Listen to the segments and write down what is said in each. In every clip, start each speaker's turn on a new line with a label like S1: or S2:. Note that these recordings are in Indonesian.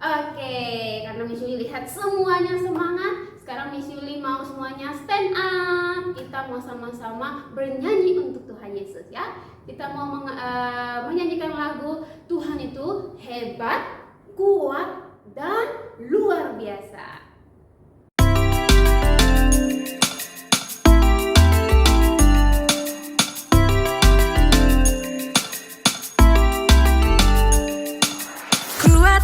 S1: Oke, karena Miss Yuli lihat semuanya semangat, sekarang Miss Yuli mau semuanya stand up. Kita mau sama-sama bernyanyi untuk Tuhan Yesus ya. Kita mau menyanyikan lagu Tuhan itu hebat, kuat, dan luar biasa.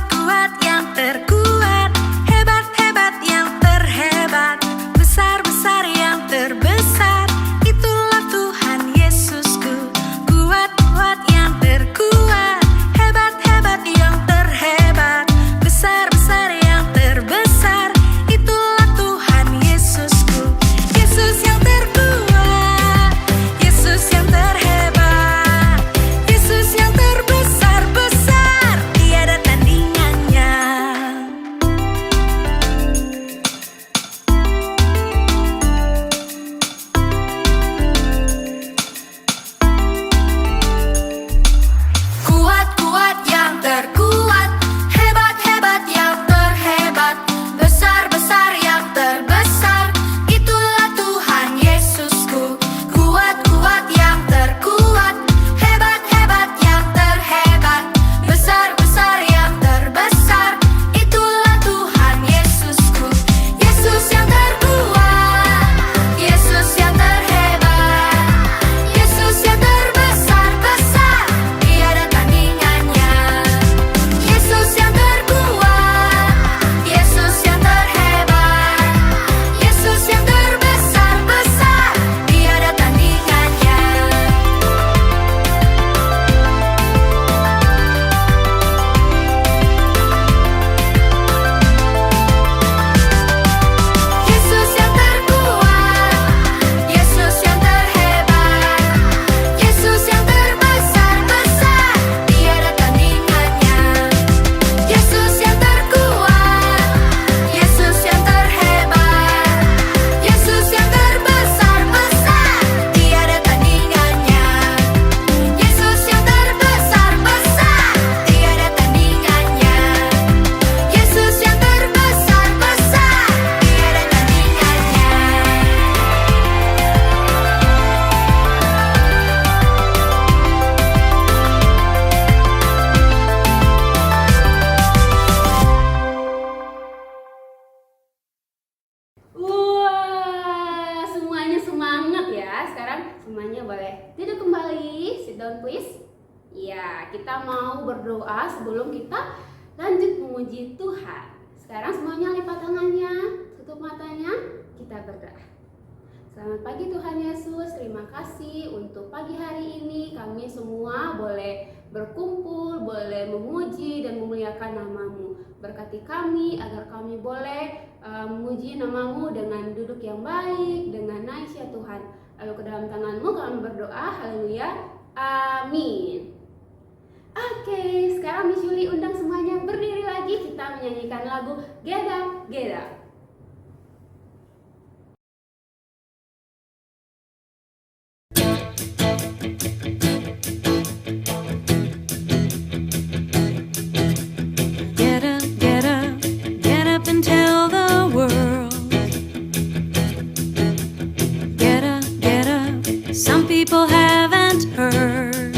S2: Kuat yang terkuat, hebat yang terhebat, besar yang terbesar, itulah Tuhan Yesusku. Kuat yang terkuat, hebat yang terhebat, besar yang terbesar, itulah Tuhan Yesusku. Yesus yang terkuat, Yesus yang terhebat, Yesus yang terbesar, tiada tandingannya. Kuat yang terkuat, hebat yang terhebat, besar yang terbesar, itulah Tuhan Yesusku. Kuat yang terkuat, hebat yang terhebat, besar yang terbesar, itulah Tuhan Yesusku. Yesus yang terkuat, Yesus yang terhebat, Yesus yang terbesar, tiada tandingannya. Yesus yang terkuat, Yesus yang terhebat, Yesus yang terbesar, tiada tandingannya. Yesus yang terkuat, Yesus yang terhebat, Yesus yang terbesar, tiada tandingannya. Yesus yang terkuat, Yesus yang terhebat, Yesus yang terbesar, tiada tandingannya. Yesus yang terbesar, tiada tandingannya. Yesus yang terbesar, tiada
S1: Wah, semuanya semangat ya. Sekarang semuanya boleh duduk kembali. Sit down please. Ya, kita mau berdoa sebelum kita lanjut memuji Tuhan. Sekarang semuanya lipat tangannya, tutup matanya, kita berdoa. Selamat pagi Tuhan Yesus, terima kasih untuk pagi hari ini kami semua boleh berkumpul, boleh memuji dan memuliakan nama-Mu. Berkati kami agar kami boleh memuji nama-Mu dengan duduk yang baik, dengan nice ya Tuhan. Lalu ke dalam tangan-Mu kami berdoa, haleluya, amin. Oke, sekarang Miss Yuli undang semuanya berdiri lagi, kita menyanyikan lagu Get Up, Get Up.
S2: Get up and tell the world. Get up, some people haven't heard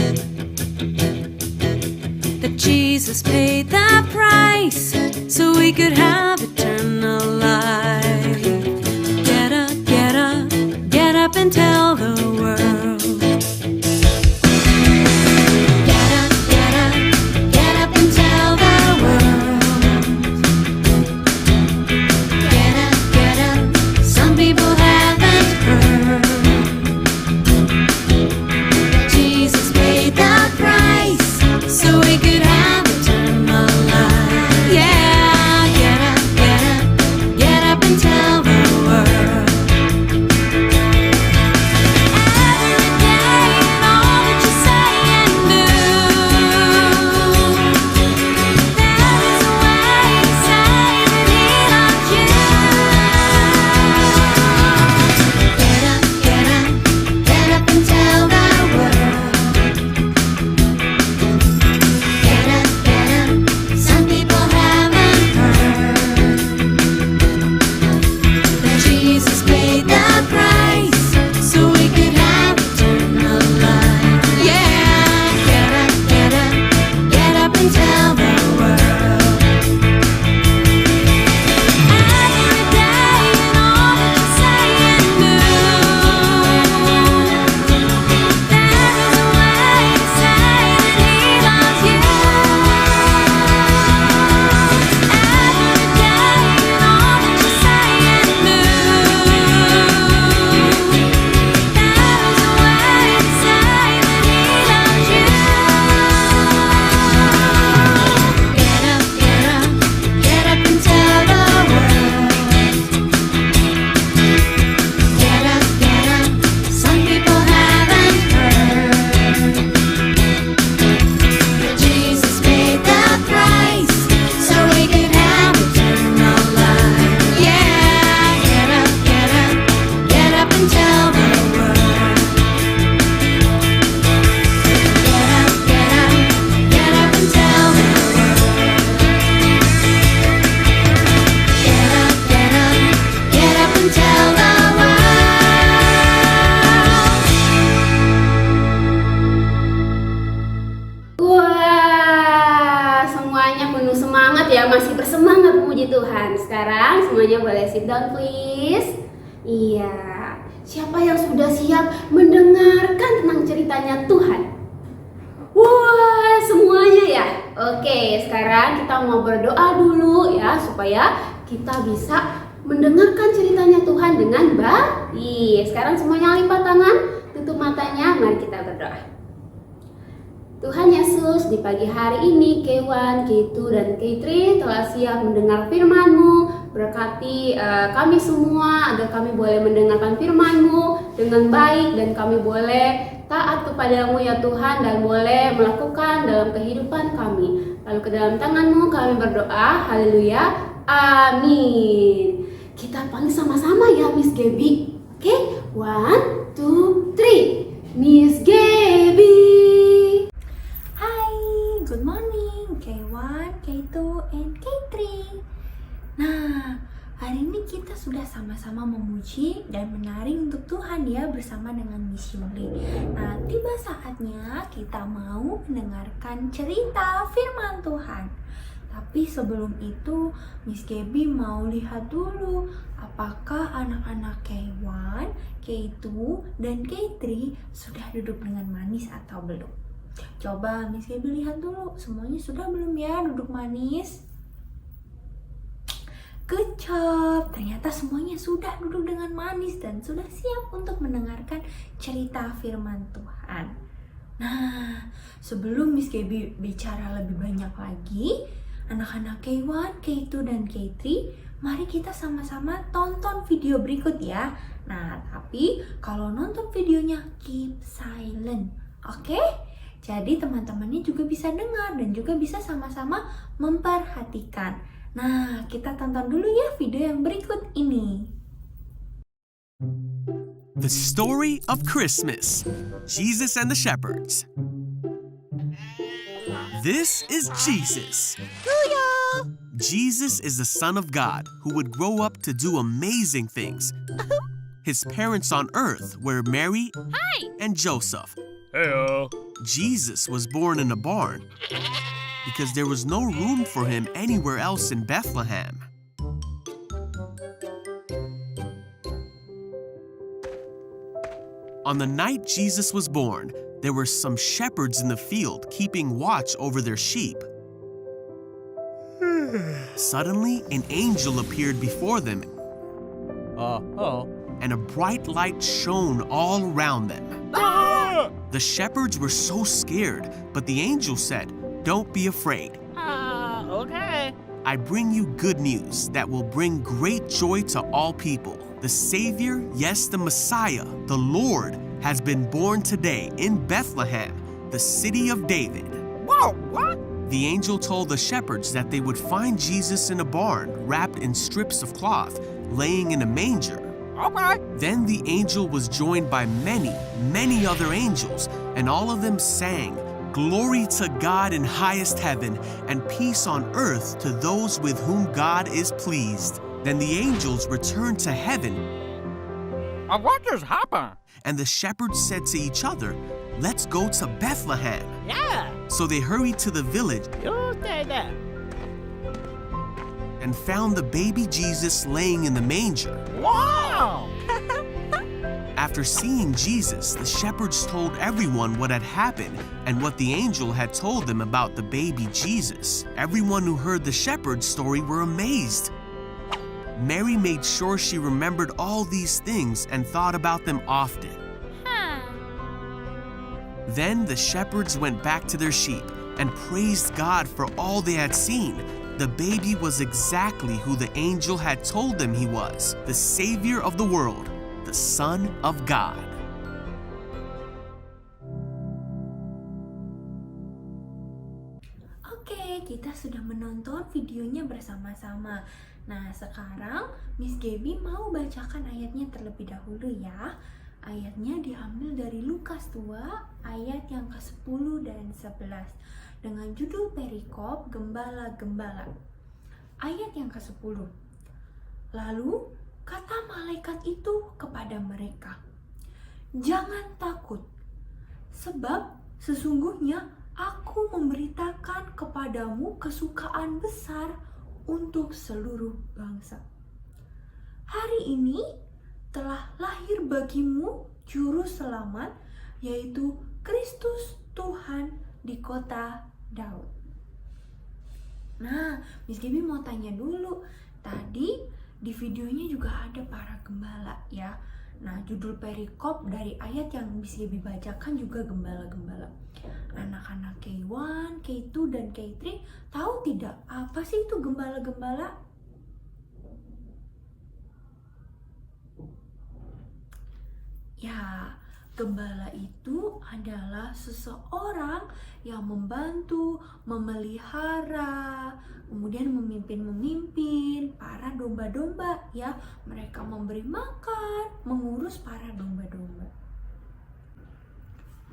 S2: that Jesus paid the price so we could have eternal life. Get up and tell the world. Get up and tell the world. Get up, some people haven't heard that Jesus paid the price so we could have eternal life. Yeah, get up,
S1: Puji Tuhan. Sekarang semuanya boleh sit down please. Iya. Siapa yang sudah siap mendengarkan tentang ceritanya Tuhan? Wah, semuanya ya. Oke, sekarang kita mau berdoa dulu ya supaya kita bisa mendengarkan ceritanya Tuhan dengan baik. Sekarang semuanya lipat tangan, tutup matanya, mari kita berdoa. Tuhan Yesus, di pagi hari ini K1, K2, dan K3 telah siap mendengar firman-Mu. Berkati kami semua agar kami boleh mendengarkan firman-Mu dengan baik dan kami boleh taat kepadamu ya Tuhan dan boleh melakukan dalam kehidupan kami. Lalu ke dalam tangan-Mu kami berdoa, haleluya, amin. Kita panggil sama-sama ya Miss Gaby. Oke, 1, 2, 3. Miss Gaby.
S3: Good morning, K1, K2, and K3. Nah, hari ini kita sudah sama-sama memuji dan menari untuk Tuhan ya bersama dengan Miss Yuli. Nah, tiba saatnya kita mau mendengarkan cerita firman Tuhan. Tapi sebelum itu, Miss Gaby mau lihat dulu apakah anak-anak K1, K2, dan K3 sudah duduk dengan manis atau belum. Coba Miss Gaby lihat dulu, semuanya sudah belum ya duduk manis? Good job, ternyata semuanya sudah duduk dengan manis dan sudah siap untuk mendengarkan cerita firman Tuhan. Nah, sebelum Miss Gaby bicara lebih banyak lagi, anak-anak K1, K2, dan K3, mari kita sama-sama tonton video berikut ya. Nah, tapi kalau nonton videonya keep silent, oke? Jadi teman-temannya juga bisa dengar dan juga bisa sama-sama memperhatikan. Nah, kita tonton dulu ya video yang berikut ini.
S4: The story of Christmas. Jesus and the shepherds. This is Jesus. Jesus is the Son of God who would grow up to do amazing things. His parents on earth were Mary and Joseph.
S5: Heyo.
S4: Jesus was born in a barn because there was no room for him anywhere else in Bethlehem. On the night Jesus was born, there were some shepherds in the field keeping watch over their sheep. Suddenly, an angel appeared before them, and a bright light shone all around them. The shepherds were so scared, but the angel said, "Don't be afraid.
S5: Okay.
S4: I bring you good news that will bring great joy to all people. The Savior, yes, the Messiah, the Lord, has been born today in Bethlehem, the city of David."
S5: Whoa, what?
S4: The angel told the shepherds that they would find Jesus in a barn wrapped in strips of cloth, laying in a manger.
S5: Okay.
S4: Then the angel was joined by many, many other angels, and all of them sang, "Glory to God in highest heaven, and peace on earth to those with whom God is pleased." Then the angels returned to heaven,
S5: What just happened?
S4: and the shepherds said to each other, "Let's go to Bethlehem."
S5: Yeah.
S4: So they hurried to the village
S5: You stay there.
S4: and found the baby Jesus laying in the manger.
S5: Wow.
S4: After seeing Jesus, the shepherds told everyone what had happened and what the angel had told them about the baby Jesus. Everyone who heard the shepherd's story were amazed. Mary made sure she remembered all these things and thought about them often. Then the shepherds went back to their sheep and praised God for all they had seen. The baby was exactly who the angel had told them he was, the Savior of the world, the Son of God.
S3: Oke, kita sudah menonton videonya bersama-sama. Nah, sekarang Miss Gaby mau bacakan ayatnya terlebih dahulu ya. Ayatnya diambil dari Lukas 2 ayat yang ke-10 dan 11 dengan judul perikop Gembala-Gembala. Ayat yang ke-10. Lalu kata malaikat itu kepada mereka, "Jangan takut, sebab sesungguhnya aku memberitakan kepadamu kesukaan besar untuk seluruh bangsa. Hari ini telah lahir bagimu juru selamat, yaitu Kristus Tuhan di kota Daud. Nah, Miss Gaby mau tanya dulu. Tadi di videonya juga ada para gembala ya. Nah, judul perikop dari ayat yang Miss Gaby bacakan juga gembala-gembala. Anak-anak K1, K2, dan K3 tahu tidak apa sih itu gembala-gembala? Ya, gembala itu adalah seseorang yang membantu, memelihara, kemudian memimpin para domba-domba ya. Mereka memberi makan, mengurus para domba-domba.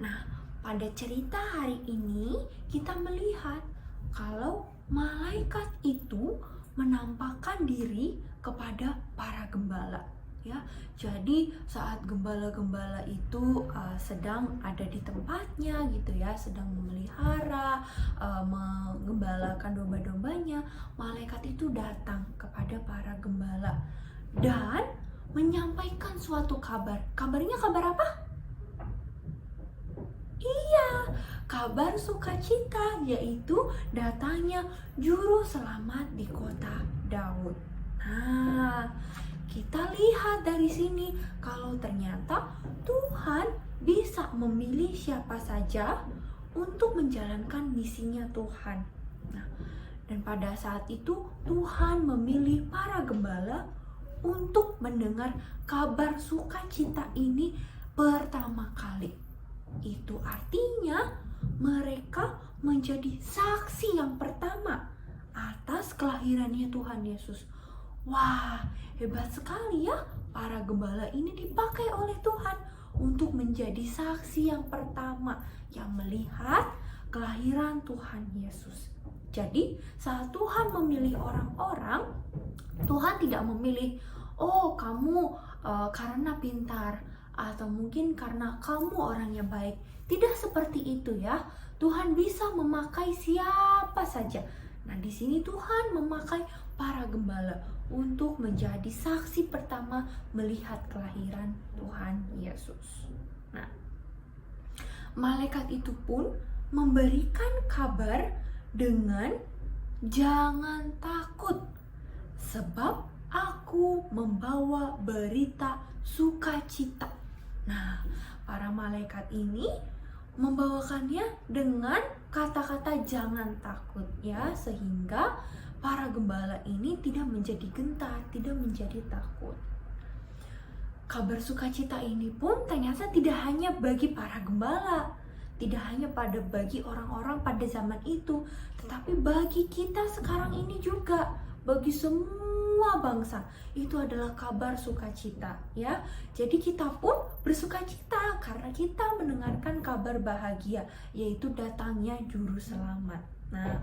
S3: Nah, pada cerita hari ini kita melihat kalau malaikat itu menampakkan diri kepada para gembala. Ya, jadi saat gembala-gembala itu sedang ada di tempatnya gitu ya, sedang memelihara, mengembalakan domba-dombanya, malaikat itu datang kepada para gembala dan menyampaikan suatu kabar. Kabarnya kabar apa? Iya, kabar sukacita, yaitu datangnya juru selamat di kota Daud. Nah, kita lihat dari sini kalau ternyata Tuhan bisa memilih siapa saja untuk menjalankan misinya Tuhan. Nah, dan pada saat itu Tuhan memilih para gembala untuk mendengar kabar sukacita ini pertama kali. Itu artinya mereka menjadi saksi yang pertama atas kelahirannya Tuhan Yesus. Wah, hebat sekali ya, para gembala ini dipakai oleh Tuhan untuk menjadi saksi yang pertama yang melihat kelahiran Tuhan Yesus. Jadi, saat Tuhan memilih orang-orang, Tuhan tidak memilih, oh kamu karena pintar, atau mungkin karena kamu orangnya baik. Tidak seperti itu ya. Tuhan bisa memakai siapa saja. Nah, di sini Tuhan memakai para gembala untuk menjadi saksi pertama melihat kelahiran Tuhan Yesus. Nah, malaikat itu pun memberikan kabar dengan jangan takut, sebab aku membawa berita sukacita. Nah, para malaikat ini membawakannya dengan kata-kata jangan takut ya, sehingga para gembala ini tidak menjadi gentar, tidak menjadi takut. Kabar sukacita ini pun ternyata tidak hanya bagi para gembala, tidak hanya bagi orang-orang pada zaman itu, tetapi bagi kita sekarang ini juga, bagi semua bangsa. Itu adalah kabar sukacita ya. Jadi kita pun bersukacita karena kita mendengarkan kabar bahagia, yaitu datangnya juru selamat. Nah,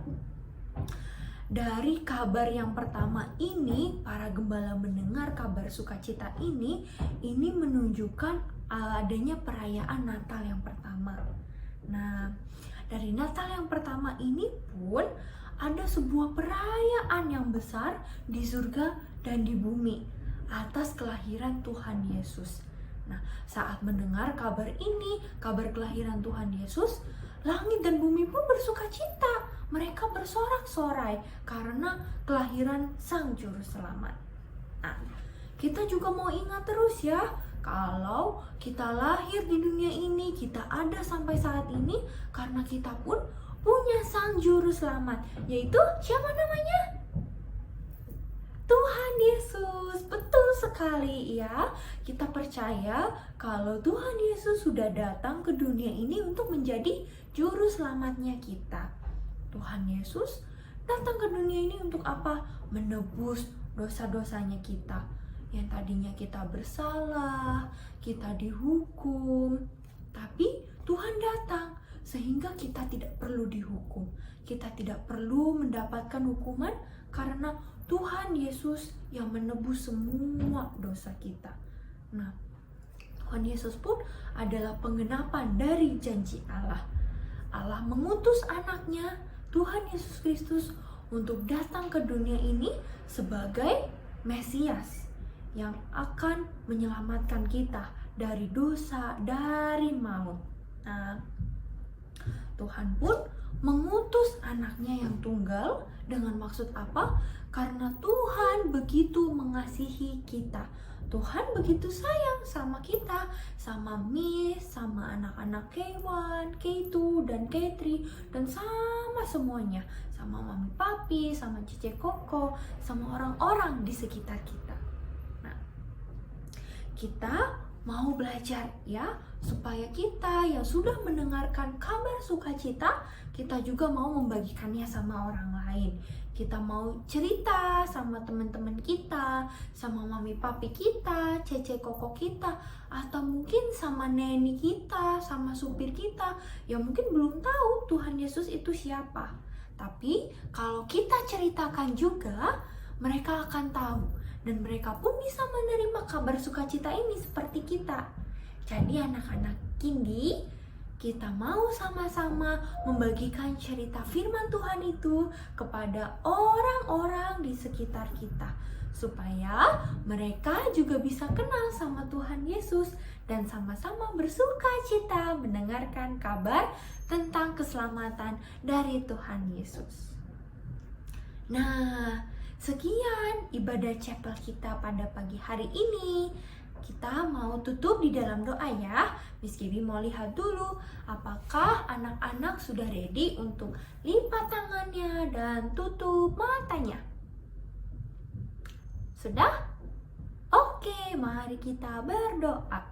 S3: dari kabar yang pertama ini, para gembala mendengar kabar sukacita ini menunjukkan adanya perayaan Natal yang pertama. Nah, dari Natal yang pertama ini pun ada sebuah perayaan yang besar di surga dan di bumi atas kelahiran Tuhan Yesus. Nah, saat mendengar kabar ini, kabar kelahiran Tuhan Yesus, langit dan bumi pun bersukacita. Mereka bersorak-sorai karena kelahiran Sang Juru Selamat. Nah, kita juga mau ingat terus ya, kalau kita lahir di dunia ini, kita ada sampai saat ini karena kita pun punya Sang Juru Selamat, yaitu siapa namanya? Tuhan Yesus. Betul sekali ya. Kita percaya kalau Tuhan Yesus sudah datang ke dunia ini untuk menjadi juru selamatnya kita. Tuhan Yesus datang ke dunia ini untuk apa? Menebus dosa-dosanya kita. Yang tadinya kita bersalah, kita dihukum, tapi Tuhan datang sehingga kita tidak perlu dihukum. Kita tidak perlu mendapatkan hukuman karena Tuhan Yesus yang menebus semua dosa kita. Nah, Tuhan Yesus pun adalah penggenapan dari janji Allah. Allah mengutus anaknya, Tuhan Yesus Kristus, untuk datang ke dunia ini sebagai Mesias yang akan menyelamatkan kita dari dosa, dari maut. Nah, Tuhan pun mengutus anaknya yang tunggal dengan maksud apa? Karena Tuhan begitu mengasihi kita. Tuhan begitu sayang sama kita, sama Miss, sama anak-anak K1, K2, dan K3, dan sama semuanya, sama Mami Papi, sama Cice Koko, sama orang-orang di sekitar kita. Nah, kita mau belajar ya, supaya kita yang sudah mendengarkan kabar sukacita, kita juga mau membagikannya sama orang lain. Kita mau cerita sama teman-teman kita, sama mami papi kita, cece koko kita, atau mungkin sama neni kita, sama supir kita yang mungkin belum tahu Tuhan Yesus itu siapa. Tapi kalau kita ceritakan juga, mereka akan tahu dan mereka pun bisa menerima kabar sukacita ini seperti kita. Jadi anak-anak Kindi, kita mau sama-sama membagikan cerita firman Tuhan itu kepada orang-orang di sekitar kita, supaya mereka juga bisa kenal sama Tuhan Yesus dan sama-sama bersuka cita mendengarkan kabar tentang keselamatan dari Tuhan Yesus. Nah, sekian ibadah chapel kita pada pagi hari ini. Kita mau tutup di dalam doa ya. Miss Gaby mau lihat dulu apakah anak-anak sudah ready untuk lipat tangannya dan tutup matanya. Sudah? Oke, mari kita berdoa.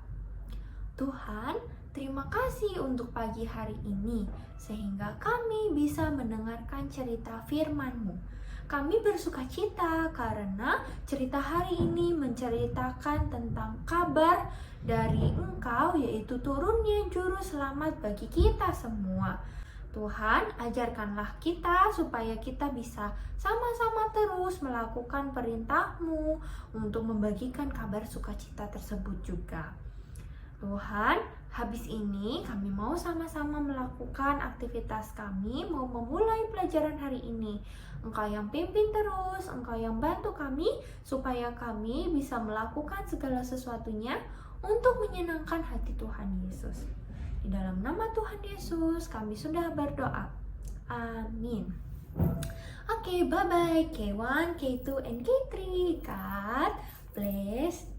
S3: Tuhan, terima kasih untuk pagi hari ini sehingga kami bisa mendengarkan cerita firman-Mu. Kami bersuka cita karena cerita hari ini menceritakan tentang kabar dari Engkau, yaitu turunnya juru selamat bagi kita semua. Tuhan, ajarkanlah kita supaya kita bisa sama-sama terus melakukan perintah-Mu untuk membagikan kabar sukacita tersebut juga. Tuhan, habis ini kami mau sama-sama melakukan aktivitas kami, mau memulai pelajaran hari ini. Engkau yang pimpin terus, Engkau yang bantu kami, supaya kami bisa melakukan segala sesuatunya untuk menyenangkan hati Tuhan Yesus. Di dalam nama Tuhan Yesus, kami sudah berdoa. Amin. Oke, bye-bye K1, K2, and K3. God bless